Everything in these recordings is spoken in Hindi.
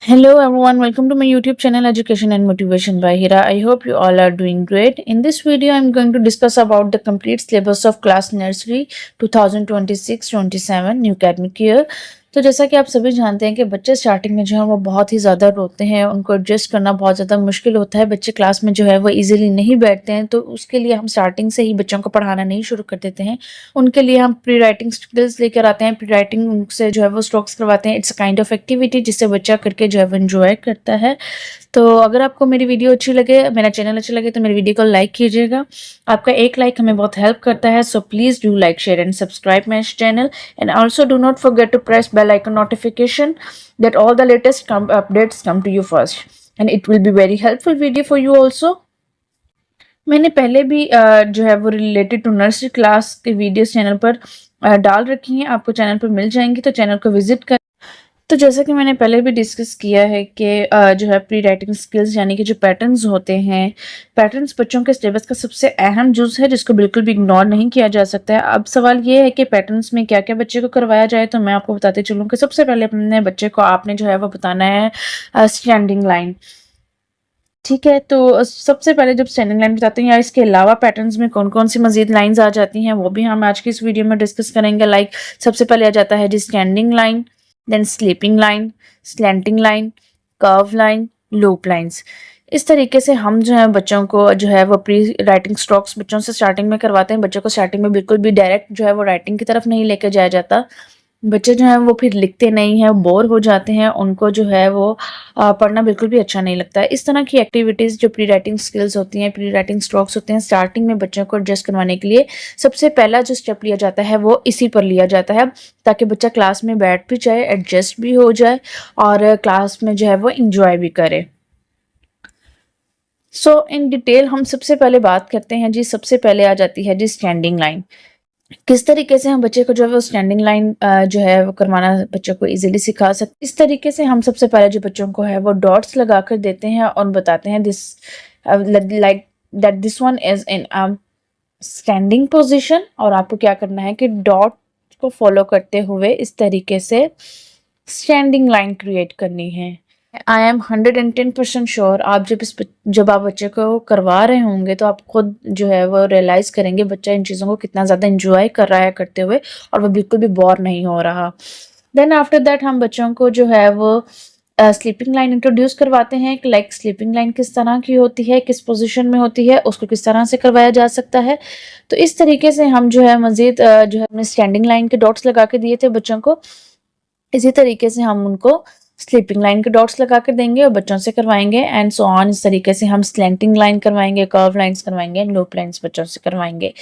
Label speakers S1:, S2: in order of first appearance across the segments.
S1: Hello everyone, welcome to my YouTube channel Education and Motivation by Hira. I hope you all are doing great. In this video, I'm going to discuss about the complete syllabus of class nursery 2026-27 new academic year. तो जैसा कि आप सभी जानते हैं कि बच्चे स्टार्टिंग में जो है वो बहुत ही ज़्यादा रोते हैं, उनको एडजस्ट करना बहुत ज़्यादा मुश्किल होता है, बच्चे क्लास में जो है वो इजीली नहीं बैठते हैं। तो उसके लिए हम स्टार्टिंग से ही बच्चों को पढ़ाना नहीं शुरू कर देते हैं। उनके लिए हम प्री राइटिंग स्किल्स लेकर आते हैं, प्री राइटिंग उनसे जो है वो स्ट्रोक्स करवाते हैं। It's a kind of activity जिससे बच्चा करके जो है वो एंजॉय करता है। तो अगर आपको मेरी वीडियो अच्छी लगे, मेरा चैनल अच्छा लगे तो मेरी वीडियो को लाइक कीजिएगा। आपका एक लाइक हमें बहुत हेल्प करता है। So please do like, share and subscribe my channel, and also do not forget to press bell icon notification that all the latest updates come to you first, and it will be very helpful video for you also. मैंने पहले भी जो है वो रिलेटेड टू नर्सरी क्लास के वीडियोस चैनल पर डाल रखी हैं, आपको चैनल पर मिल जाएंगी, तो चैनल को विजिट कर। तो जैसा कि मैंने पहले भी डिस्कस किया है कि जो है प्री राइटिंग स्किल्स यानी कि जो पैटर्न्स होते हैं, पैटर्न्स बच्चों के सिलेबस का सबसे अहम जुज़ है जिसको बिल्कुल भी इग्नोर नहीं किया जा सकता है। अब सवाल ये है कि पैटर्न्स में क्या क्या बच्चे को करवाया जाए, तो मैं आपको बताते चलूँ कि सबसे पहले अपने बच्चे को आपने जो है वो बताना है स्टैंडिंग लाइन। ठीक है, तो सबसे पहले जब स्टैंडिंग लाइन बताते हैं या इसके अलावा पैटर्न्स में कौन कौन सी मजीद लाइंस आ जाती हैं वो भी हम आज की इस वीडियो में डिस्कस करेंगे। लाइक सबसे पहले आ जाता है जी standing line, then sleeping line, slanting line, curve line, loop lines. इस तरीके से हम जो है बच्चों को जो है वो प्री राइटिंग स्ट्रोक्स बच्चों से स्टार्टिंग में करवाते हैं। बच्चों को स्टार्टिंग में बिल्कुल भी डायरेक्ट जो है वो राइटिंग की तरफ नहीं लेकर जाया जाता। बच्चे जो हैं वो फिर लिखते नहीं हैं, बोर हो जाते हैं, उनको जो है वो पढ़ना बिल्कुल भी अच्छा नहीं लगता है। इस तरह की एक्टिविटीज़ जो प्री राइटिंग स्किल्स होती हैं, प्री राइटिंग स्ट्रोक्स होते हैं, स्टार्टिंग में बच्चों को एडजस्ट करवाने के लिए सबसे पहला जो स्टेप लिया जाता है वो इसी पर लिया जाता है, ताकि बच्चा क्लास में बैठ भी जाए, एडजस्ट भी हो जाए और क्लास में जो है वो इंजॉय भी करे। सो इन डिटेल हम सबसे पहले बात करते हैं जी। सबसे पहले आ जाती है जी स्टैंडिंग लाइन। किस तरीके से हम बच्चे को जो है वो स्टैंडिंग लाइन जो है वो करवाना बच्चों को इजीली सिखा सकते। इस तरीके से हम सबसे पहले जो बच्चों को है वो डॉट्स लगा कर देते हैं और बताते हैं this like that this one is in standing position, और आपको क्या करना है कि डॉट को फॉलो करते हुए इस तरीके से स्टैंडिंग लाइन क्रिएट करनी है। आई एम 110% श्योर आप जब आप बच्चे को करवा रहे होंगे तो आप खुद जो है वो रियलाइज़ करेंगे बच्चा इन चीज़ों को कितना ज़्यादा इंजॉय कर रहा है करते हुए, और वो बिल्कुल भी बोर नहीं हो रहा। देन आफ्टर दैट हम बच्चों को जो है वो स्लीपिंग लाइन इंट्रोड्यूस करवाते हैं कि लाइक स्लीपिंग लाइन किस तरह की होती है, किस पोजीशन में होती है, उसको किस तरह से करवाया जा सकता है। तो इस तरीके से हम जो है मज़ीद जो है हमने स्टैंडिंग लाइन के डॉट्स लगा के दिए थे बच्चों को, इसी तरीके से हम उनको स्लीपिंग लाइन के डॉट्स लगा कर देंगे और बच्चों से करवाएंगे, एंड सो ऑन। इस तरीके से हम स्लैंटिंग लाइन करवाएंगे, कर्व लाइंस करवाएंगे, लूप लाइंस बच्चों से करवाएंगे।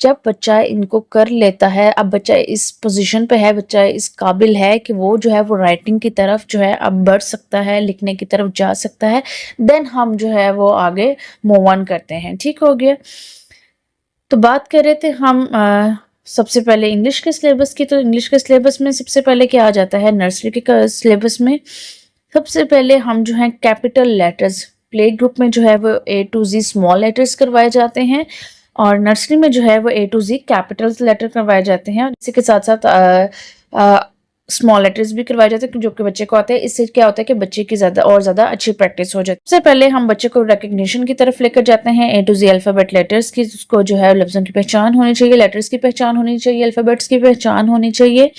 S1: जब बच्चा इनको कर लेता है, अब बच्चा इस पोजीशन पे है, बच्चा इस काबिल है कि वो जो है वो राइटिंग की तरफ जो है अब बढ़ सकता है, लिखने की तरफ जा सकता है, देन हम जो है वो आगे मूव ऑन करते हैं। ठीक हो गया। तो बात कर रहे थे हम सबसे पहले इंग्लिश के सिलेबस की। तो इंग्लिश के सिलेबस में सबसे पहले क्या आ जाता है, नर्सरी के सिलेबस में सबसे पहले हम जो है कैपिटल लेटर्स, प्ले ग्रुप में जो है वो A to Z small letters करवाए जाते हैं, और नर्सरी में जो है वो A to Z capital letter करवाए जाते हैं। इसी के साथ साथ स्मॉल लेटर्स भी करवाए जाते हैं जो कि बच्चे को आते हैं। इससे क्या होता है कि बच्चे की ज़्यादा अच्छी प्रैक्टिस हो जाती है। सबसे पहले हम बच्चे को रिकग्निशन की तरफ लेकर जाते हैं, A to Z alphabet letters की, उसको जो है लफ्ज़ों की पहचान होनी चाहिए, लेटर्स की पहचान होनी चाहिए, अल्फ़ाबेट्स की पहचान होनी चाहिए।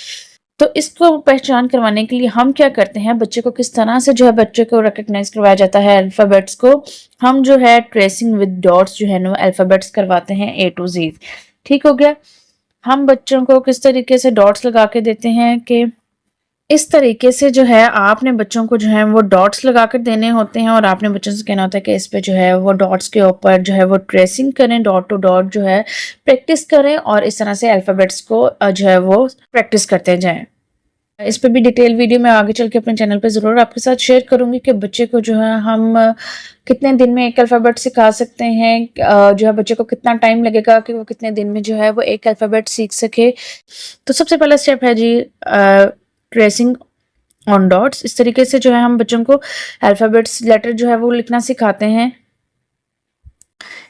S1: तो इसको पहचान करवाने के लिए हम क्या करते हैं, बच्चे को किस तरह से जो है बच्चे को रिकग्नाइज करवाया जाता है अल्फ़ाबेट्स को, हम जो है ट्रेसिंग विद डॉट्स जो है ना अल्फ़ाबेट्स करवाते हैं A to Z। ठीक हो गया। हम बच्चों को किस तरीके से डॉट्स लगा के देते हैं कि इस तरीके से जो है आपने बच्चों को जो है वो डॉट्स लगा कर देने होते हैं, और आपने बच्चों से कहना होता है कि इस पे जो है वो डॉट्स के ऊपर जो है वो ट्रेसिंग करें, डॉट टू डॉट जो है प्रैक्टिस करें, और इस तरह से अल्फ़ाबेट्स को जो है वो प्रैक्टिस करते जाएं। इस पे भी डिटेल वीडियो मैं आगे चल के अपने चैनल पे ज़रूर आपके साथ शेयर करूंगी कि बच्चे को जो है हम कितने दिन में एक अल्फ़ाबेट सिखा सकते हैं, जो है बच्चे को कितना टाइम लगेगा कि वो कितने दिन में जो है वो एक अल्फ़ाबेट सीख सके। तो सबसे पहला स्टेप है जी ट्रेसिंग ऑन डॉट्स। इस तरीके से जो है हम बच्चों को अल्फ़ाबेट्स लेटर जो है वो लिखना सिखाते हैं।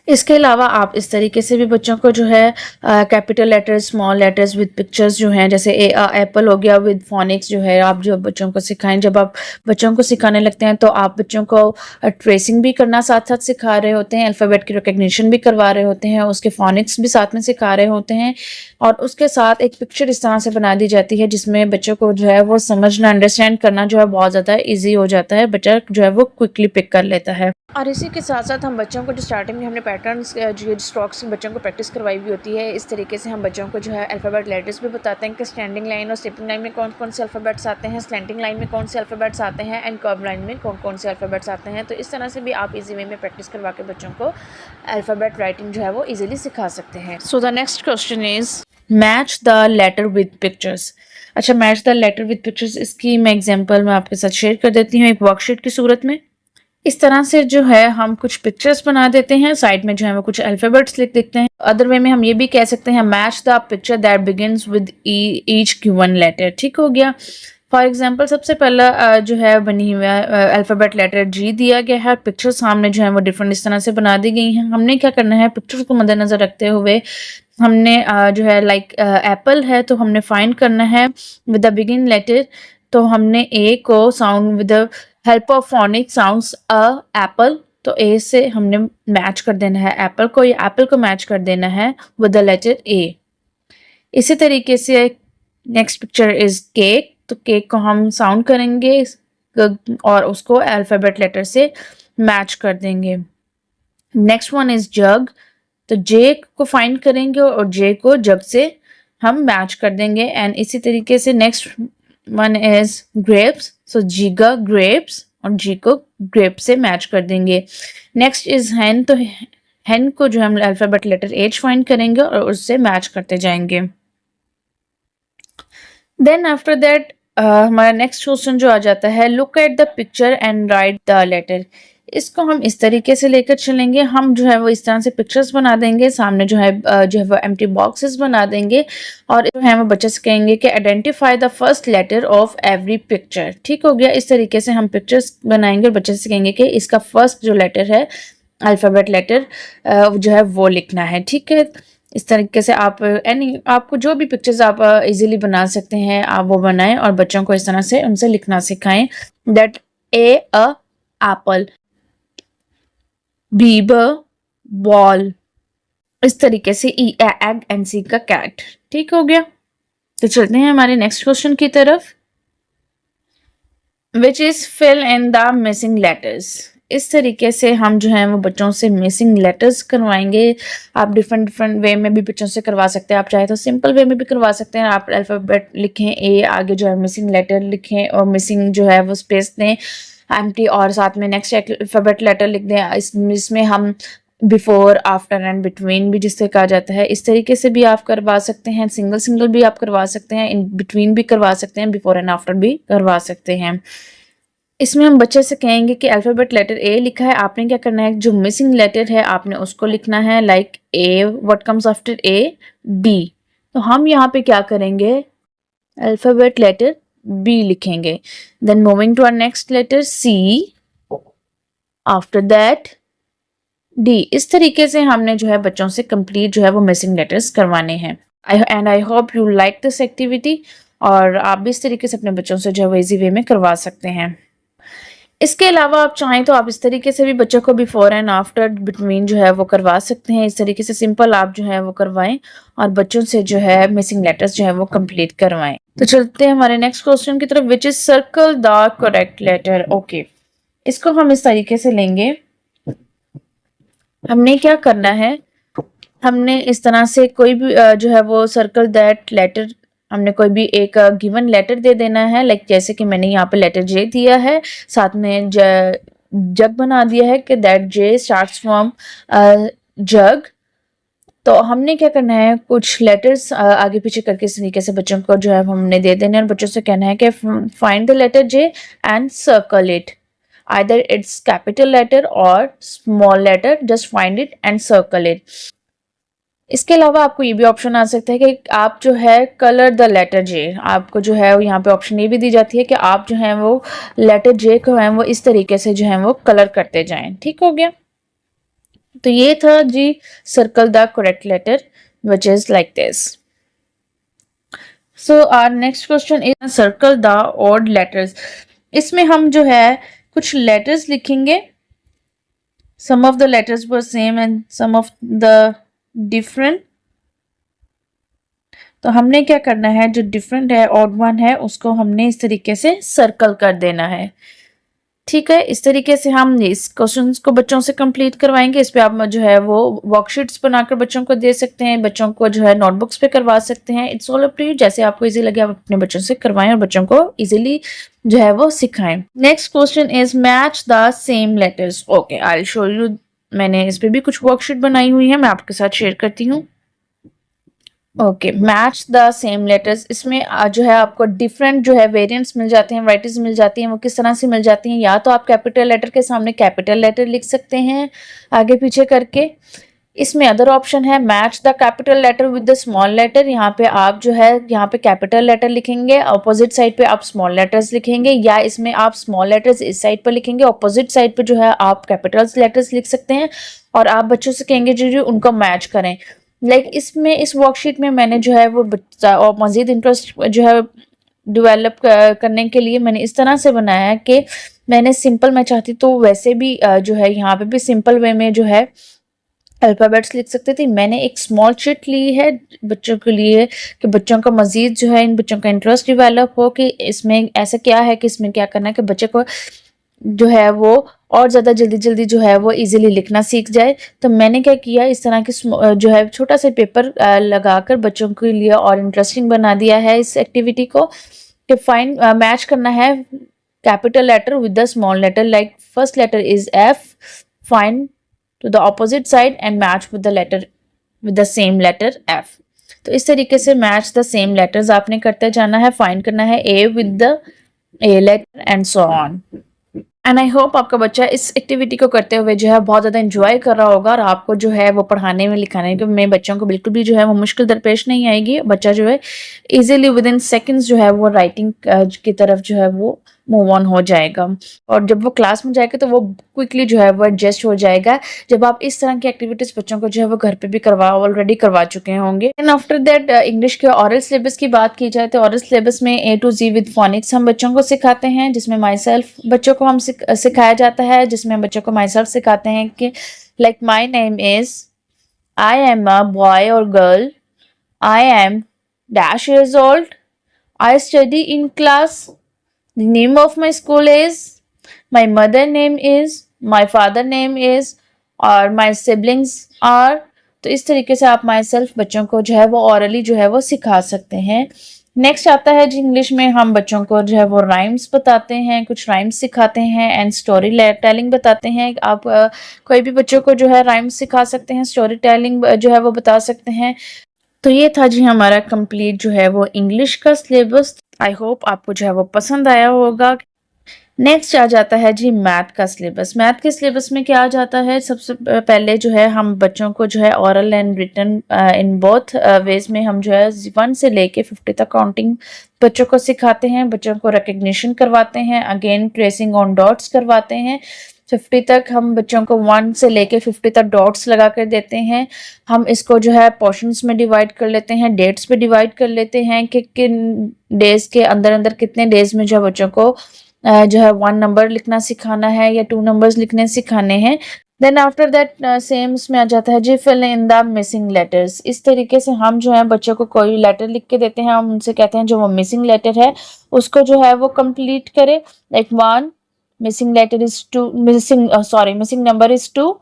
S1: इसके अलावा आप इस तरीके से भी बच्चों को जो है capital letters, small letters with pictures जो हैं, जैसे एप्पल हो गया विद फोनिक्स जो है, आप जो बच्चों को सिखाएं। जब आप बच्चों को सिखाने लगते हैं तो आप बच्चों को ट्रेसिंग भी करना साथ साथ सिखा रहे होते हैं, अल्फ़ाबेट की रिकग्निशन भी करवा रहे होते हैं, उसके फोनिक्स भी साथ में सिखा रहे होते हैं, और उसके साथ एक पिक्चर इस तरह से बना दी जाती है जिसमें बच्चों को जो है वो समझना, अंडरस्टैंड करना जो है बहुत ज़्यादा ईजी हो जाता है, बच्चा जो है वो क्विकली पिक कर लेता है। और इसी के साथ साथ हम बच्चों को जो स्टार्टिंग में हमने पैटर्न्स जो स्ट्रोक्स बच्चों को प्रैक्टिस करवाई भी होती है, इस तरीके से हम बच्चों को जो है अल्फ़ाबेट लेटर्स भी बताते हैं कि स्टैंडिंग लाइन और स्लिपिंग लाइन में कौन कौन से अल्फ़ाबेट्स आते हैं, स्लैंटिंग लाइन में कौन से अल्फ़ाबेट्स आते हैं, एंड कर्व लाइन में कौन कौन से अल्फ़ाबेट्स आते हैं। तो इस तरह से भी आप इजी वे में प्रैक्टिस करवा के बच्चों को अल्फ़ाबेट राइटिंग जो है वो ईजिली सिखा सकते हैं। So the next question is match the letter with pictures. अच्छा, match the letter with pictures, इसकी मैं एग्जांपल मैं आपके साथ शेयर कर देती हूँ एक वर्कशीट की सूरत में। इस तरह से जो है हम कुछ पिक्चर्स बना देते हैं, साइड में जो है वो कुछ अल्फ़ाबेट्स लिख देते हैं। अदर वे में हम ये भी कह सकते हैं match the picture that begins with each given letter. ठीक हो गया। फॉर एग्जांपल सबसे पहला जो है बनी हुआ अल्फ़ाबेट लेटर जी दिया गया है, पिक्चर सामने जो है वो डिफरेंट इस तरह से बना दी गई हैं। हमने क्या करना है, पिक्चर्स को मद्देनज़र रखते हुए हमने जो है लाइक एप्पल है तो हमने फाइंड करना है विद द बिगिन लेटर, तो हमने ए को sound with the help of phonic sounds a Apple, तो ए से हमने मैच कर देना है एप्पल को, या एप्पल को मैच कर देना है विद द लेटर ए। इसी तरीके से नेक्स्ट पिक्चर इज केक, तो केक को हम साउंड करेंगे और उसको अल्फ़ाबेट लेटर से मैच कर देंगे। नेक्स्ट वन इज जग, तो जे को फाइंड करेंगे और जे को जग से हम मैच कर देंगे। एंड इसी तरीके से next one is grapes, so जीगा grapes, और जी को ग्रेप से मैच कर देंगे। नेक्स्ट इज हैन, तो हैन को जो हम अल्फ़ाबेट लेटर एच फाइंड करेंगे और उससे मैच करते जाएंगे। देन आफ्टर दैट हमारा नेक्स्ट क्वेश्चन जो आ जाता है, look at the picture and write the letter. इसको हम इस तरीके से लेकर चलेंगे, हम जो है वो इस तरह से पिक्चर्स बना देंगे, सामने जो है वो एम्प्टी बॉक्सेस बना देंगे, और जो है वो बच्चे से कहेंगे कि identify the first letter of every picture. ठीक हो गया। इस तरीके से हम पिक्चर्स बनाएंगे और बच्चे से कहेंगे कि इसका फर्स्ट जो लेटर है अल्फ़ाबेट लेटर जो है वो लिखना है। ठीक है। इस तरीके से आप आपको जो भी पिक्चर्स आप इजीली बना सकते हैं आप वो बनाएं और बच्चों को इस तरह से उनसे लिखना सिखाएं। That A apple, B ball, इस तरीके से ई एग एंड सी का कैट। ठीक हो गया। तो चलते हैं हमारे नेक्स्ट क्वेश्चन की तरफ, which is fill in the missing letters. इस तरीके से हम जो है वो बच्चों से मिसिंग लेटर्स करवाएंगे। आप डिफरेंट डिफरेंट वे में भी बच्चों से करवा सकते हैं, आप चाहे तो सिंपल वे में भी करवा सकते हैं। आप अल्फ़ाबेट लिखें ए, आगे जो है मिसिंग लेटर लिखें और मिसिंग जो है वो स्पेस दें एम्प्टी, और साथ में नेक्स्ट अल्फ़ाबेट लेटर लिख दें। इसमें हम बिफोर, आफ्टर एंड बिटवीन भी जिससे कहा जाता है, इस तरीके से भी आप करवा सकते हैं। सिंगल सिंगल भी आप करवा सकते हैं, इन बिटवीन भी करवा सकते हैं, बिफोर एंड आफ्टर भी करवा सकते हैं। इसमें हम बच्चे से कहेंगे कि अल्फ़ाबेट लेटर ए लिखा है, आपने क्या करना है, जो मिसिंग लेटर है आपने उसको लिखना है। Like A, what comes after A, B. तो हम यहाँ पे क्या करेंगे, अल्फ़ाबेट लेटर बी लिखेंगे। Then moving to our next letter C, after that D. इस तरीके से हमने जो है बच्चों से कंप्लीट जो है वो मिसिंग लेटर्स करवाने हैं। I hope you like this activity, और आप भी इस तरीके से अपने बच्चों से जो है वो इजी वे में करवा सकते हैं। इसके अलावा आप चाहें तो आप इस तरीके से भी बच्चों को बिफोर एंड आफ्टर, बिटवीन जो है वो करवा सकते हैं। इस तरीके से सिंपल आप जो है वो करवाएं और बच्चों से जो है मिसिंग लेटर्स जो है वो कंप्लीट करवाएं। तो चलते हैं हमारे नेक्स्ट क्वेश्चन की तरफ, which is circle the correct letter. Okay, इसको हम इस तरीके से लेंगे। हमने क्या करना है, हमने इस तरह से कोई भी जो है वो सर्कल दैट लेटर, हमने कोई भी एक गिवन लेटर दे देना है। लाइक जैसे कि मैंने यहाँ पे लेटर जे दिया है, साथ में जग बना दिया है कि दैट जे स्टार्ट्स फ्रॉम जग। तो हमने क्या करना है, कुछ लेटर्स आगे पीछे करके इस तरीके से बच्चों को जो है हमने दे देने, और बच्चों से कहना है कि find the letter J and circle it, either it's capital letter or small letter, just find it and circle it। इसके अलावा आपको ये भी ऑप्शन आ सकता है कि आप जो है कलर द लेटर जे, आपको जो है यहाँ पे ऑप्शन ये भी दी जाती है कि आप जो है वो लेटर जे को है वो इस तरीके से जो है वो कलर करते जाएं। ठीक हो गया। तो ये था जी circle the correct letter which is like this. So our next question is circle the odd letters. इसमें हम जो है कुछ लेटर्स लिखेंगे, some of the letters were same and some of the different. तो हमने क्या करना है, जो डिफरेंट है ऑड वन है उसको हमने इस तरीके से सर्कल कर देना है। ठीक है, इस तरीके से हम इस क्वेश्चंस को बच्चों से कंप्लीट करवाएंगे। इस पे आप जो है वो वर्कशीट्स बनाकर बच्चों को दे सकते हैं, बच्चों को जो है नोटबुक्स पे करवा सकते हैं। It's all up to you, जैसे आपको इजी लगे आप अपने बच्चों से करवाएं और बच्चों को इजीली जो है वो सिखाएं। Next question is match the same letters. Okay, I will show you. मैंने इस पे भी कुछ वर्कशीट बनाई हुई है, मैं आपके साथ शेयर करती हूँ। Okay, match the same letters. इसमें जो है आपको डिफरेंट जो है वेरिएंट्स मिल जाते हैं, वैराइटीज मिल जाती हैं। वो किस तरह से मिल जाती हैं, या तो आप कैपिटल लेटर के सामने कैपिटल लेटर लिख सकते हैं आगे पीछे करके। इसमें अदर ऑप्शन है match the capital letter with the small letter. यहाँ पे आप जो है यहाँ पे कैपिटल लेटर लिखेंगे, अपोजिट साइड पे आप स्मॉल लेटर्स लिखेंगे, या इसमें आप स्मॉल लेटर्स इस साइड पर लिखेंगे, अपोजिट साइड पे जो है आप कैपिटल लेटर्स लिख सकते हैं। और आप बच्चों से कहेंगे जो उनको मैच करें। इसमें इस वर्कशीट में मैंने जो है वो और मज़ीद इंटरेस्ट जो है डेवलप करने के लिए मैंने इस तरह से बनाया है कि मैंने सिंपल, मैं चाहती तो वैसे भी जो है यहाँ पे भी सिंपल वे में जो है अल्फ़ाबेट्स लिख सकते थे। मैंने एक स्मॉल शीट ली है बच्चों के लिए कि बच्चों का मज़ीद जो है इन बच्चों का इंटरेस्ट डेवलप हो कि इसमें ऐसा क्या है कि इसमें क्या करना है कि बच्चे को जो है वो और ज़्यादा जल्दी जल्दी जो है वो इजीली लिखना सीख जाए। तो मैंने क्या किया, इस तरह की जो है छोटा सा पेपर लगाकर बच्चों के लिए और इंटरेस्टिंग बना दिया है इस एक्टिविटी को कि फाइंड मैच करना है capital letter with the small letter. Like first letter is F, find to the opposite side and match with the letter with the same letter F. तो इस तरीके से मैच द सेम लेटर्स आपने करते जाना है, फाइंड करना है A with the A letter and so on. And I hope आपका बच्चा इस एक्टिविटी को करते हुए जो है बहुत ज़्यादा इंजॉय कर रहा होगा और आपको जो है वो पढ़ाने में लिखाने में बच्चों को बिल्कुल भी जो है वो मुश्किल दरपेश नहीं आएगी। बच्चा जो है इजीली विद इन सेकेंड्स जो है वो राइटिंग की तरफ जो है वो मूव ऑन हो जाएगा। और जब वो क्लास में जाएगा तो वो क्विकली जो है वो एडजस्ट हो जाएगा, जब आप इस तरह की एक्टिविटीज बच्चों को जो है वो घर पे भी ऑलरेडी करवा चुके होंगे। एंड आफ्टर दैट इंग्लिश के ऑरल सिलेबस की बात की जाए तो ऑरल सिलेबस में A to Z with phoenix हम बच्चों को सिखाते हैं, जिसमें माई सेल्फ बच्चों को हम सिखाया जाता है, जिसमें हम बच्चों को माई सेल्फ सिखाते हैं कि like my name is, I am a boy और girl, I am dash years old, I study in class, the name of my school is, my mother name is, my father name is, और my siblings are। तो इस तरीके से आप माई सेल्फ बच्चों को जो है वो ऑरली जो है वो सिखा सकते हैं। नेक्स्ट आता है जी इंग्लिश में हम बच्चों को जो है वो राइम्स बताते हैं, कुछ राइम्स सिखाते हैं एंड स्टोरी टेलिंग बताते हैं। आप कोई भी बच्चों को जो है राइम्स सिखा सकते हैं, स्टोरी टेलिंग जो है वो बता सकते हैं। तो ये था जी हमारा कंप्लीट जो है वो इंग्लिश का सिलेबस। आई होप आपको जो है वो पसंद आया होगा। नेक्स्ट आ जाता है जी मैथ का सिलेबस। मैथ के सिलेबस में क्या आ जाता है, सबसे पहले जो है हम बच्चों को जो है oral and written in both ways में हम जो है 1 से लेके 50 तक काउंटिंग बच्चों को सिखाते हैं, बच्चों को रिकग्निशन करवाते हैं, अगेन ट्रेसिंग ऑन डॉट्स करवाते हैं। 50 तक हम बच्चों को 1 से लेके 50 तक डॉट्स लगा कर देते हैं। हम इसको जो है पोर्शंस में डिवाइड कर लेते हैं, डेट्स पे डिवाइड कर लेते हैं कि किन डेज के अंदर अंदर कितने डेज में जो बच्चों को जो है 1 नंबर लिखना सिखाना है या 2 नंबर्स लिखने सिखाने हैं। देन आफ्टर दैट सेम इसमें आ जाता है जी fill in the missing letters. इस तरीके से हम जो है बच्चों को कोई लेटर लिख के देते हैं, हम उनसे कहते हैं जो वो मिसिंग लेटर है उसको जो है वो कंप्लीट करे। Like 1 missing letter is 2, missing number is 2।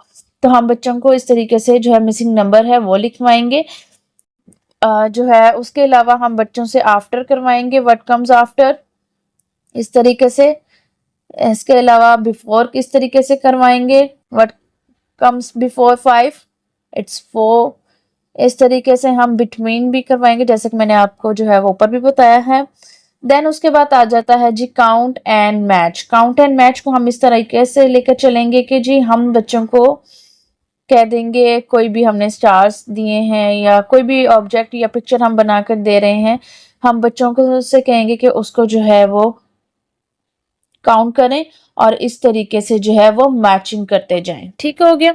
S1: तो हम बच्चों को इस तरीके से जो है मिसिंग नंबर है वो लिखवाएंगे। जो है उसके अलावा हम बच्चों से आफ्टर करवाएंगे, व्हाट कम्स आफ्टर, इस तरीके से। इसके अलावा बिफोर किस तरीके से करवाएंगे, व्हाट कम्स बिफोर 5, इट्स 4। इस तरीके से हम बिटवीन भी करवाएंगे, जैसे कि मैंने आपको जो है वो ऊपर भी बताया है। देन उसके बाद आ जाता है जी count and match. Count and match को हम इस तरीके से लेकर चलेंगे कि जी हम बच्चों को कह देंगे, कोई भी हमने स्टार्स दिए हैं या कोई भी ऑब्जेक्ट या पिक्चर हम बनाकर दे रहे हैं, हम बच्चों को से कहेंगे कि उसको जो है वो काउंट करें और इस तरीके से जो है वो मैचिंग करते जाएं। ठीक हो गया।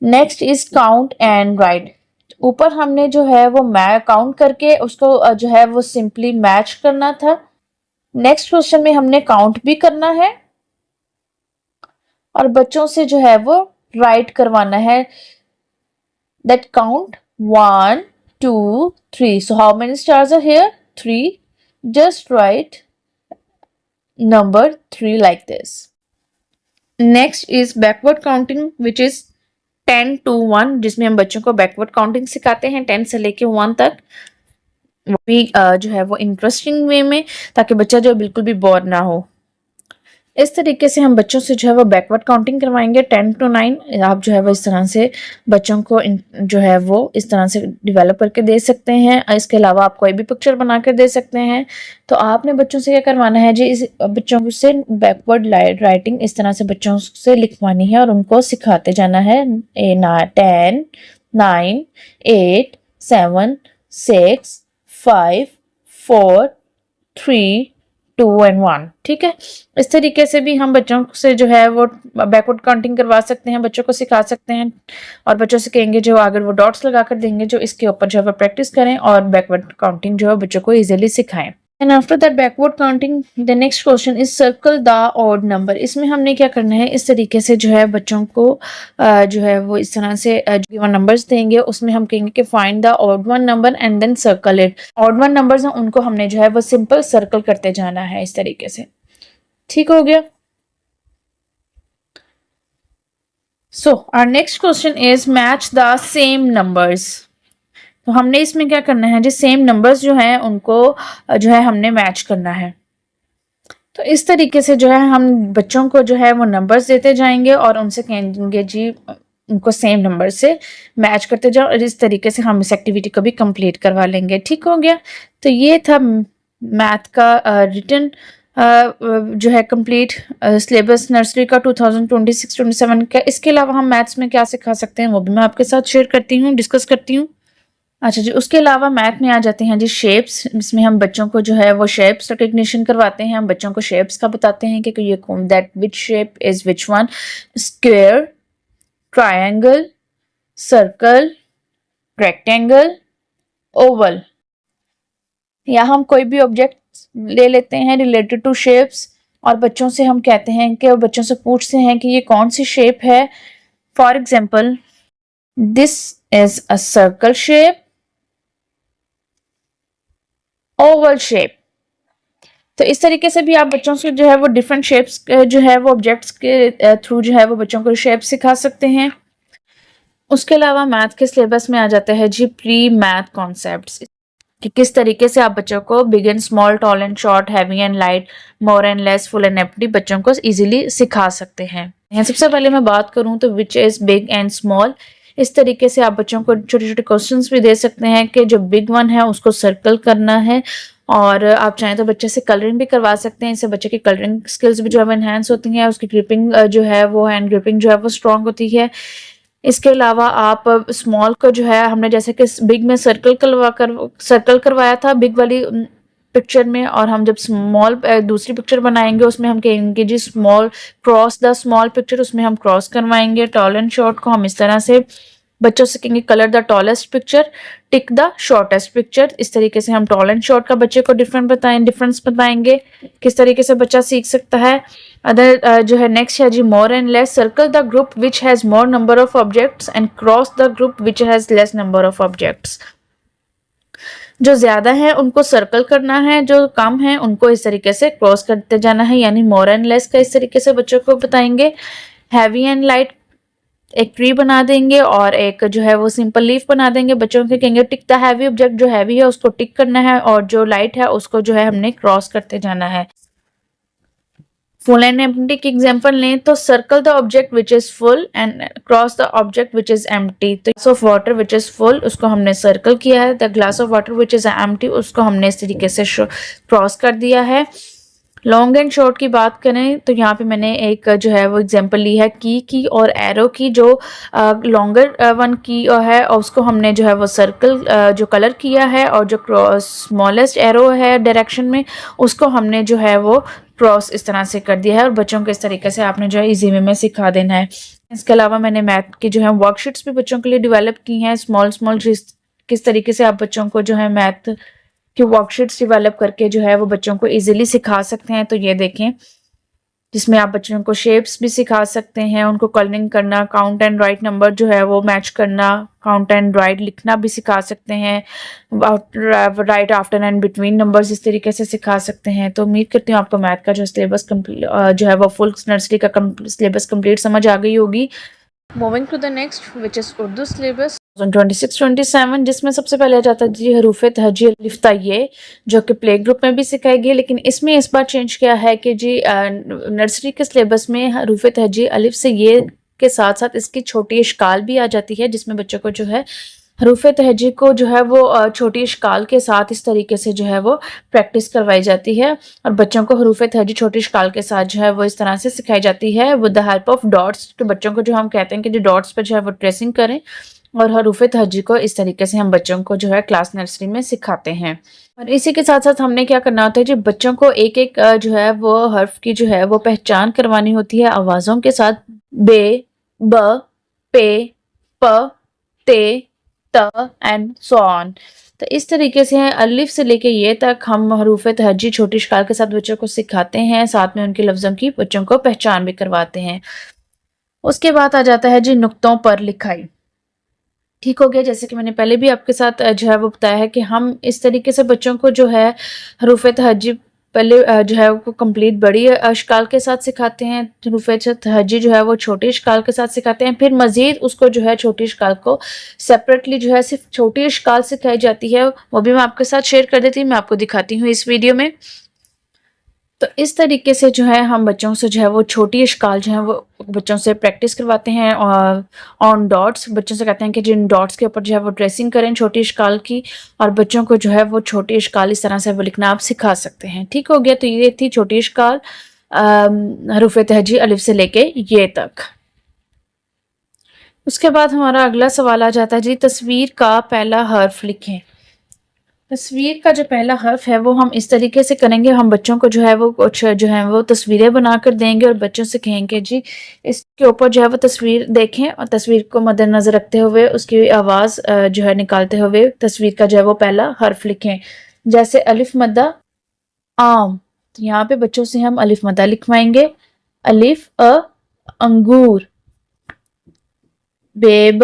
S1: Next is count and right. ऊपर हमने जो है वो काउंट करके उसको जो है वो सिंपली मैच करना था। नेक्स्ट क्वेश्चन में हमने काउंट भी करना है और बच्चों से जो है वो राइट करवाना है that count 1 2 3। So how many stars are here? 3। Just write number 3 like this. Next is backward counting which is 10 to 1, जिसमें हम बच्चों को बैकवर्ड काउंटिंग सिखाते हैं 10 से लेके 1 तक। वो भी जो है वो इंटरेस्टिंग वे में, ताकि बच्चा जो बिल्कुल भी बोर ना हो। इस तरीके से हम बच्चों से जो है वो बैकवर्ड काउंटिंग करवाएंगे 10 to 9। आप जो है वो इस तरह से बच्चों को जो है वो इस तरह से डेवलप करके दे सकते हैं। इसके अलावा आप कोई भी पिक्चर बना कर दे सकते हैं। तो आपने बच्चों से क्या करवाना है जी, इस बच्चों से बैकवर्ड राइटिंग इस तरह से बच्चों से लिखवानी है और उनको सिखाते जाना है। 10 9 8 7 6 5 4 3 2 and 1। ठीक है, इस तरीके से भी हम बच्चों से जो है वो बैकवर्ड काउंटिंग करवा सकते हैं, बच्चों को सिखा सकते हैं। और बच्चों से कहेंगे जो अगर वो डॉट्स लगा कर देंगे जो इसके ऊपर जो है वो प्रैक्टिस करें और बैकवर्ड काउंटिंग जो है बच्चों को इजीली सिखाएं। And after that backward counting the next question is circle the odd number. इसमें हमने क्या करना है, इस तरीके से जो है बच्चों को जो है वो इस तरह से गिवन नंबर्स देंगे, उसमें हम कहेंगे कि find the odd one number and then circle it. Odd one numbers हैं उनको हमने जो है वो सिंपल सर्कल करते जाना है इस तरीके से। ठीक हो गया। So our next question is match the same numbers. तो हमने इसमें क्या करना है जी, सेम नंबर्स जो हैं उनको जो है हमने मैच करना है। तो इस तरीके से जो है हम बच्चों को जो है वो नंबर्स देते जाएंगे और उनसे कहेंगे जी उनको सेम नंबर से मैच करते जाओ, और इस तरीके से हम इस एक्टिविटी को भी कंप्लीट करवा लेंगे। ठीक हो गया। तो ये था मैथ का रिटन जो है कंप्लीट सिलेबस नर्सरी का 2026-27 का। इसके अलावा हम मैथ्स में क्या सिखा सकते हैं वो भी मैं आपके साथ शेयर करती हूँ, डिस्कस करती हूँ। अच्छा जी, उसके अलावा मैथ में आ जाते हैं जी शेप्स। इसमें हम बच्चों को जो है वो शेप्स रिकग्निशन करवाते हैं। हम बच्चों को शेप्स का बताते हैं कि ये कौन, that which shape is which one, square, triangle, circle, rectangle, Oval. या हम कोई भी ऑब्जेक्ट ले लेते हैं रिलेटेड टू शेप्स और बच्चों से हम कहते हैं कि बच्चों से पूछते हैं कि ये कौन सी शेप है। For example this is a circle shape, Oval shape. तो इस तरीके से भी आप बच्चों से जो है वो डिफरेंट शेप्स जो है वो ऑब्जेक्ट्स के थ्रू जो है वो बच्चों को शेप सिखा सकते हैं। उसके अलावा मैथ के सिलेबस में आ जाता है जी प्री मैथ कॉन्सेप्ट्स, कि किस तरीके से आप बच्चों को big and small, tall and short, heavy and light, more and less, full and empty बच्चों को इजीली सिखा सकते हैं। सबसे पहले मैं बात करूं तो which is big and small. इस तरीके से आप बच्चों को छोटे छोटे क्वेश्चंस भी दे सकते हैं कि जो बिग वन है उसको सर्कल करना है, और आप चाहें तो बच्चे से कलरिंग भी करवा सकते हैं। इससे बच्चे की कलरिंग स्किल्स भी जो है वो एनहांस होती हैं, उसकी ग्रिपिंग जो है वो हैंड ग्रिपिंग जो है वो स्ट्रांग होती है। इसके अलावा आप स्मॉल को जो है हमने जैसे कि बिग में सर्कल करवाया था बिग वाली पिक्चर में, और हम जब स्मॉल दूसरी पिक्चर बनाएंगे उसमें हम कहेंगे जी small cross the small picture, उसमें हम क्रॉस करवाएंगे। टॉल एंड शॉर्ट को हम इस तरह से बच्चों से कहेंगे colour the tallest picture, tick the shortest picture. इस तरीके से हम टॉल एंड शॉर्ट का बच्चे को डिफरेंस बताएंगे किस तरीके से बच्चा सीख सकता है। अदर जो है नेक्स्ट है जी more and less. Circle the group which has more number of objects and cross the group which has less number of objects. जो ज्यादा है उनको सर्कल करना है, जो कम है उनको इस तरीके से क्रॉस करते जाना है, यानी मोर एंड लेस का इस तरीके से बच्चों को बताएंगे। हैवी एंड लाइट एक ट्री बना देंगे और एक जो है वो सिंपल लीफ बना देंगे। बच्चों के कहेंगे टिक द हैवी ऑब्जेक्ट, जो हैवी है उसको टिक करना है और जो लाइट है उसको जो है हमने क्रॉस करते जाना है। फुल एंड एम्प्टी की एग्जांपल लें तो circle the object which is full and cross the object which is empty. तो glass of water which is full उसको हमने सर्कल किया है, the glass of water which is empty उसको हमने इस तरीके से क्रॉस कर दिया है। लॉन्ग एंड शॉर्ट की बात करें तो यहाँ पे मैंने एक जो है वो एग्जांपल ली है की और एरो की। जो लॉन्गर वन की है और उसको हमने जो है वो सर्कल जो कलर किया है, और जो स्मॉलेस्ट एरो है डायरेक्शन में उसको हमने जो है वो क्रॉस इस तरह से कर दिया है और बच्चों को इस तरीके से आपने जो है इजी वे में सिखा देना है। इसके अलावा मैंने मैथ की जो है वर्कशीट्स भी बच्चों के लिए डेवलप की हैं, स्मॉल किस तरीके से आप बच्चों को जो है मैथ की वर्कशीट्स डेवलप करके जो है वो बच्चों को इजीली सिखा सकते हैं। तो ये देखें, जिसमें आप बच्चों को शेप्स भी सिखा सकते हैं, उनको कलरिंग करना, काउंट एंड राइट नंबर जो है वो मैच करना, काउंट एंड राइट लिखना भी सिखा सकते हैं, right after and between numbers इस तरीके से सिखा सकते हैं। तो उम्मीद करती हूँ आपको मैथ का जो सिलेबस जो है वो फुल नर्सरी का सिलेबस कंप्लीट समझ आ गई होगी। Moving to the next which is Urdu syllabus 26-27, जिसमें सबसे पहले आ जाता है जी हरूफ तहजी अलिफ ता ये, जो कि प्ले ग्रुप में भी सिखाई गई, लेकिन इसमें इस बार चेंज किया है कि जी नर्सरी के सिलेबस में हरूफ तहजी अलिफ से ये के साथ साथ इसकी छोटी इश्काल भी आ जाती है, जिसमें बच्चों को जो है हरूफ तहजी को जो है वो छोटी इश्काल के साथ इस तरीके से जो है वो प्रैक्टिस करवाई जाती है और बच्चों को हरूफ तहजी छोटी इश्काल के साथ जो है वो इस तरह से सिखाई जाती है with the help of dots. तो बच्चों को जो हम कहते हैं कि जो डॉट्स पर जो है वो ट्रेसिंग करें और हरूफ तहजी को इस तरीके से हम बच्चों को जो है क्लास नर्सरी में सिखाते हैं। और इसी के साथ साथ हमने क्या करना होता है जी, बच्चों को एक एक जो है वो हर्फ की जो है वो पहचान करवानी होती है आवाज़ों के साथ, बे, ब, पे, प, ते, त एंड सो ऑन। तो इस तरीके से अलिफ से लेके ये तक हम हरूफ तहजी छोटी इश्काल के साथ बच्चों को सिखाते हैं, साथ में उनके लफ्ज़ों की बच्चों को पहचान भी करवाते हैं। उसके बाद आ जाता है जी नुक्तों पर लिखाई। ठीक हो गया, जैसे कि मैंने पहले भी आपके साथ जो है वो बताया है कि हम इस तरीके से बच्चों को जो है हरूफ तहजी पहले जो है वो कंप्लीट बड़ी अशकाल के साथ सिखाते हैं, हरूफ तहजी जो है वो छोटी इश्काल के साथ सिखाते हैं, फिर मज़ीद उसको जो है छोटी इश्काल को सेपरेटली जो है सिर्फ छोटी इश्काल सिखाई जाती है, वो भी मैं आपके साथ शेयर कर देती हूँ, मैं आपको दिखाती हूँ इस वीडियो में। तो इस तरीके से जो है हम बच्चों से जो है वो छोटी इश्काल जो है वो बच्चों से प्रैक्टिस करवाते हैं और ऑन डॉट्स बच्चों से कहते हैं कि जिन डॉट्स के ऊपर जो है वो ट्रेसिंग करें छोटी इश्काल की, और बच्चों को जो है वो छोटी इश्काल इस तरह से वो लिखना आप सिखा सकते हैं। ठीक हो गया, तो ये थी छोटी इश्काल हरूफ तहजी अलिफ से लेके ये तक। उसके बाद हमारा अगला सवाल आ जाता है जी, तस्वीर का पहला हर्फ लिखें। तस्वीर का जो पहला हर्फ है वो हम इस तरीके से करेंगे, हम बच्चों को जो है वो कुछ जो है वो तस्वीरें बनाकर देंगे और बच्चों से कहेंगे जी इसके ऊपर जो है वो तस्वीर देखें और तस्वीर को मद्देनजर रखते हुए उसकी आवाज़ जो है निकालते हुए तस्वीर का जो है वो पहला हर्फ लिखें। जैसे अलिफ मद्दा आम, तो यहाँ पे बच्चों से हम अलिफ मद्दा लिखवाएंगे। अलिफ अंगूर, बेब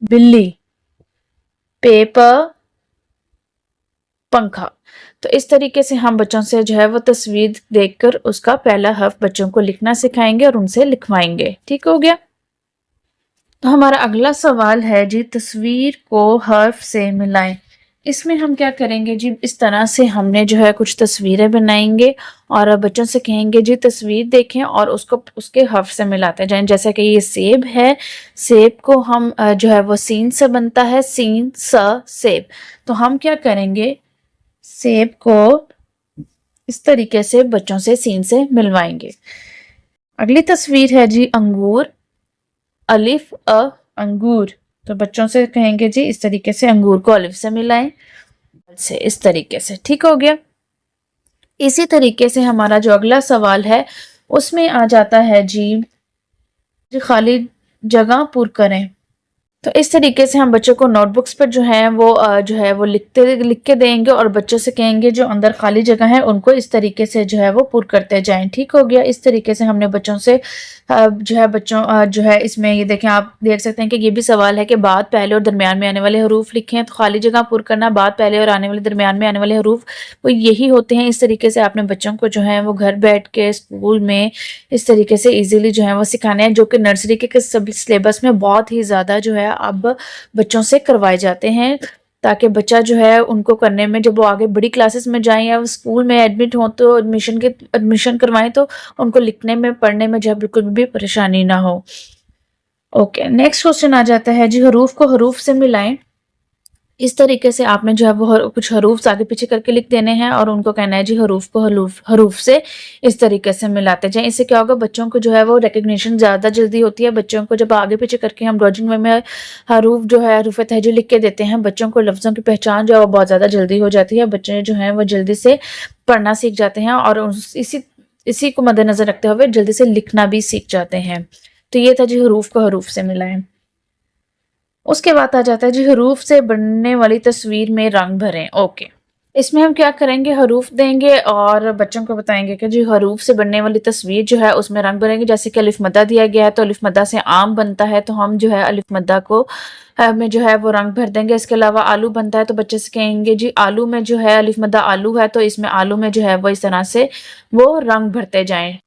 S1: बिल्ली, पेपर पंखा। तो इस तरीके से हम बच्चों से जो है वो तस्वीर देखकर उसका पहला हर्फ बच्चों को लिखना सिखाएंगे और उनसे लिखवाएंगे। ठीक हो गया, तो हमारा अगला सवाल है जी, तस्वीर को हर्फ से मिलाएं। इसमें हम क्या करेंगे जी, इस तरह से हमने जो है कुछ तस्वीरें बनाएंगे और बच्चों से कहेंगे जी तस्वीर देखें और उसको उसके हर्फ से मिलाते जाएं। जैसे कि ये सेब है, सेब को हम जो है वो सीन से बनता है, सीन स सेब। तो हम क्या करेंगे, सेब को इस तरीके से बच्चों से सीन से मिलवाएंगे। अगली तस्वीर है जी अंगूर, अलिफ अंगूर। तो बच्चों से कहेंगे जी इस तरीके से अंगूर को अलिफ से मिलाएं से, इस तरीके से। ठीक हो गया, इसी तरीके से हमारा जो अगला सवाल है उसमें आ जाता है जी खाली जगह पुर करें। तो इस तरीके से हम बच्चों को नोटबुक्स पर जो है वो लिख के देंगे और बच्चों से कहेंगे जो अंदर खाली जगह है उनको इस तरीके से जो है वो पुर करते जाएं। ठीक हो गया, इस तरीके से हमने बच्चों से जो है बच्चों जो है इसमें ये देखें, आप देख सकते हैं कि ये भी सवाल है कि बाद पहले और दरमियान में आने वाले हरूफ लिखें। तो खाली जगह पुर करना, बाद पहले और आने वाले दरमियान में आने वाले हरूफ वो यही होते हैं। इस तरीके से आपने बच्चों को जो है वो घर बैठ के स्कूल में इस तरीके से ईजिली जो है वो सिखाने हैं, जो कि नर्सरी के सिलेबस में बहुत ही ज़्यादा जो है अब बच्चों से करवाए जाते हैं, ताकि बच्चा जो है उनको करने में जब वो आगे बड़ी क्लासेस में जाएं या स्कूल में एडमिट हों तो एडमिशन करवाएं तो उनको लिखने में पढ़ने में जो है बिल्कुल भी परेशानी ना हो। ओके, नेक्स्ट क्वेश्चन आ जाता है जी, हरूफ को हरूफ से मिलाएं। इस तरीके से आपने जो है वो कुछ हरूफ आगे पीछे करके लिख देने हैं और उनको कहना है जी हरूफ को हरूफ से इस तरीके से मिलाते जाएं। इससे क्या होगा, बच्चों को जो है वो रिकग्निशन ज़्यादा जल्दी होती है। बच्चों को जब आगे पीछे करके हम ड्राइंग में हरूफ जो है हरूफ तहजी लिख के देते हैं, बच्चों को लफ्ज़ों की पहचान जो है वो बहुत ज़्यादा जल्दी हो जाती है। बच्चे जो हैं वो जल्दी से पढ़ना सीख जाते हैं और इसी को मद्देनज़र रखते हुए जल्दी से लिखना भी सीख जाते हैं। तो ये था जी हरूफ को हरूफ से मिलाएं। उसके बाद आ जाता है जी हरूफ से बनने वाली तस्वीर में रंग भरें। ओके, इसमें हम क्या करेंगे, हरूफ देंगे और बच्चों को बताएंगे कि जी हरूफ से बनने वाली तस्वीर जो है उसमें रंग भरेंगे। जैसे कि अलिफ मद्दा दिया गया है तो अलिफ मद्दा से आम बनता है, तो हम जो है अलिफ मद्दा को में जो है वो रंग भर देंगे। इसके अलावा आलू बनता है तो बच्चे से कहेंगे जी आलू में जो है अलिफ मद्दा आलू है, तो इसमें आलू में जो है वो इस तरह से वो रंग भरते जाएं।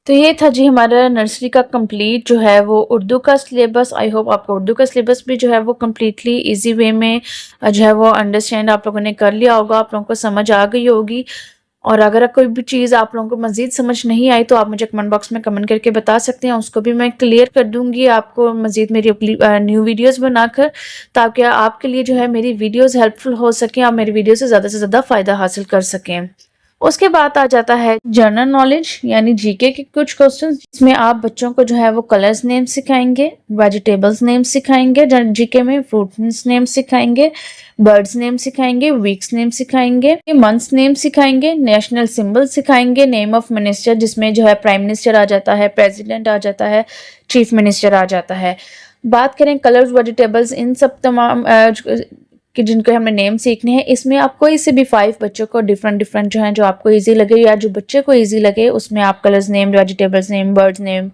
S1: तो ये था जी हमारा नर्सरी का कंप्लीट जो है वो उर्दू का सिलेबस। आई होप आपको उर्दू का सिलेबस भी जो है वो कम्प्लीटली इजी वे में जो है वो अंडरस्टैंड आप लोगों ने कर लिया होगा, आप लोगों को समझ आ गई होगी। और अगर कोई भी चीज़ आप लोगों को मज़ीद समझ नहीं आई तो आप मुझे कमेंट बॉक्स में कमेंट करके बता सकते हैं, उसको भी मैं क्लियर कर दूंगी आपको मज़ीद मेरी न्यू वीडियोस बनाकर, ताकि आपके लिए जो है मेरी वीडियोस हेल्पफुल हो सकें, आप मेरी वीडियो से ज़्यादा फ़ायदा हासिल कर सकें। उसके बाद आ जाता है जनरल नॉलेज यानी जीके के कुछ क्वेश्चंस, जिसमें आप बच्चों को जो है वो कलर्स नेम सिखाएंगे, वेजिटेबल्स नेम सिखाएंगे, जीके में फ्रूट्स नेम सिखाएंगे, बर्ड्स नेम सिखाएंगे, वीक्स नेम सिखाएंगे, मंथ्स नेम सिखाएंगे, नेशनल सिंबल सिखाएंगे, नेम ऑफ मिनिस्टर जिसमें जो है प्राइम मिनिस्टर आ जाता है, प्रेसिडेंट आ जाता है, चीफ मिनिस्टर आ जाता है। बात करें कलर्स वेजिटेबल्स, इन सब तमाम कि जिनको हमने नेम सीखने हैं, इसमें आप कोई से भी 5 बच्चों को डिफरेंट जो हैं जो आपको इजी लगे या जो बच्चे को इजी लगे, उसमें आप colours name, vegetables name, birds name,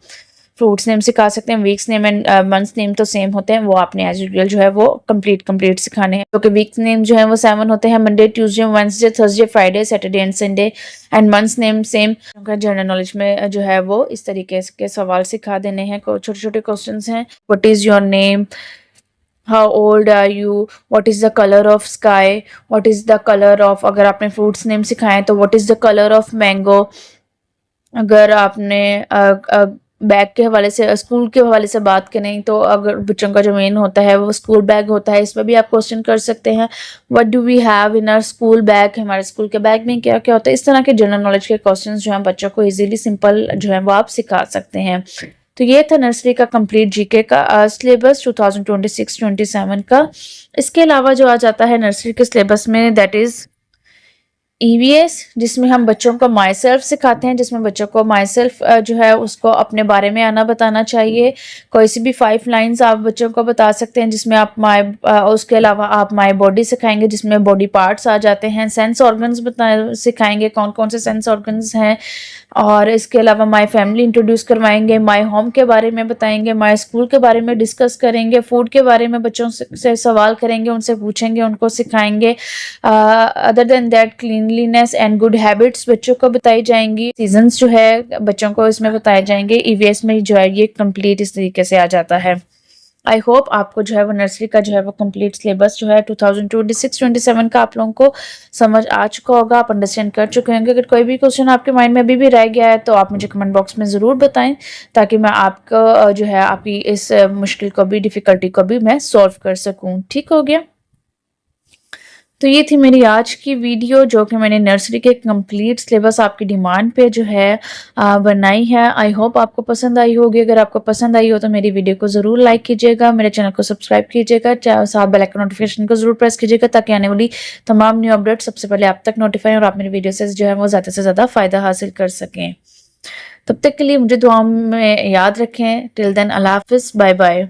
S1: fruits name सिखा सकते हैं। Weeks name and months name तो सेम होते हैं, वो आपने एज यूजुअल जो है वो कंप्लीट सिखाने हैं, क्योंकि वीक्स नेम जो है वो 7 होते हैं, Monday, Tuesday, Wednesday, Thursday, Friday, Saturday and Sunday. And months name same. General knowledge में जो है वो इस तरीके के सवाल सिखा देने हैं, छोटे छोटे क्वेश्चन हैं। What is your name, how old are you, what is the color of sky, what is the color of, अगर आपने फ्रूट्स नेम सिखाए तो what is the color of mango। अगर आपने बैग के हवाले से, स्कूल के हवाले से बात करें तो अगर बच्चों का जो मेन होता है वो स्कूल बैग होता है, इसमें भी आप क्वेश्चन कर सकते हैं what do we have in our school bag, हमारे स्कूल के बैग में क्या क्या होता है। इस तरह के जनरल नॉलेज के क्वेश्चन जो हैं बच्चों को इजीली सिंपल जो है वो आप सिखा सकते हैं। तो ये था नर्सरी का कंप्लीट जीके का सिलेबस 2026-27 का। इसके अलावा जो आ जाता है नर्सरी के सिलेबस में, दैट इज ईवीएस, जिसमें हम बच्चों को माई सेल्फ सिखाते हैं, जिसमें बच्चों को माई सेल्फ जो है उसको अपने बारे में आना बताना चाहिए। कोई सी भी 5 लाइंस आप बच्चों को बता सकते हैं, जिसमें आप उसके अलावा आप माई बॉडी सिखाएंगे, जिसमें बॉडी पार्ट्स आ जाते हैं। सेंस ऑर्गन्स सिखाएंगे, कौन कौन से सेंस ऑर्गन्स हैं। और इसके अलावा माई फैमिली इंट्रोड्यूस करवाएंगे, माई होम के बारे में बताएंगे, माई स्कूल के बारे में डिस्कस करेंगे, फूड के बारे में बच्चों से सवाल करेंगे, उनसे पूछेंगे, उनको सिखाएंगे। Other than that cleanliness and good habits बच्चों को बताई जाएंगी। सीजन्स जो है बच्चों को इसमें बताए जाएंगे। ईवीएस में जो है ये कंप्लीट इस तरीके से आ जाता है। आई होप आपको जो है वो नर्सरी का जो है वो कंप्लीट सिलेबस जो है 2026-27 का आप लोगों को समझ आ चुका होगा, आप अंडरस्टैंड कर चुके होंगे। अगर कोई भी क्वेश्चन आपके माइंड में अभी भी रह गया है तो आप मुझे कमेंट बॉक्स में ज़रूर बताएं, ताकि मैं आपको जो है आपकी इस मुश्किल को भी, डिफ़िकल्टी को भी मैं सॉल्व कर सकूँ। ठीक हो गया। तो ये थी मेरी आज की वीडियो, जो कि मैंने नर्सरी के कंप्लीट सिलेबस आपकी डिमांड पे जो है बनाई है। आई होप आपको पसंद आई होगी। अगर आपको पसंद आई हो तो मेरी वीडियो को ज़रूर लाइक कीजिएगा, मेरे चैनल को सब्सक्राइब कीजिएगा, साथ बेल आइकन नोटिफिकेशन को ज़रूर प्रेस कीजिएगा, ताकि आने वाली तमाम न्यू अपडेट सबसे पहले आप तक नोटिफाई और आप मेरी वीडियो से जो है वो ज़्यादा से ज़्यादा फ़ायदा हासिल कर सकें। तब तक के लिए मुझे दुआ में याद रखें। टिल देन अल्लाह हाफिज़, बाय बाय।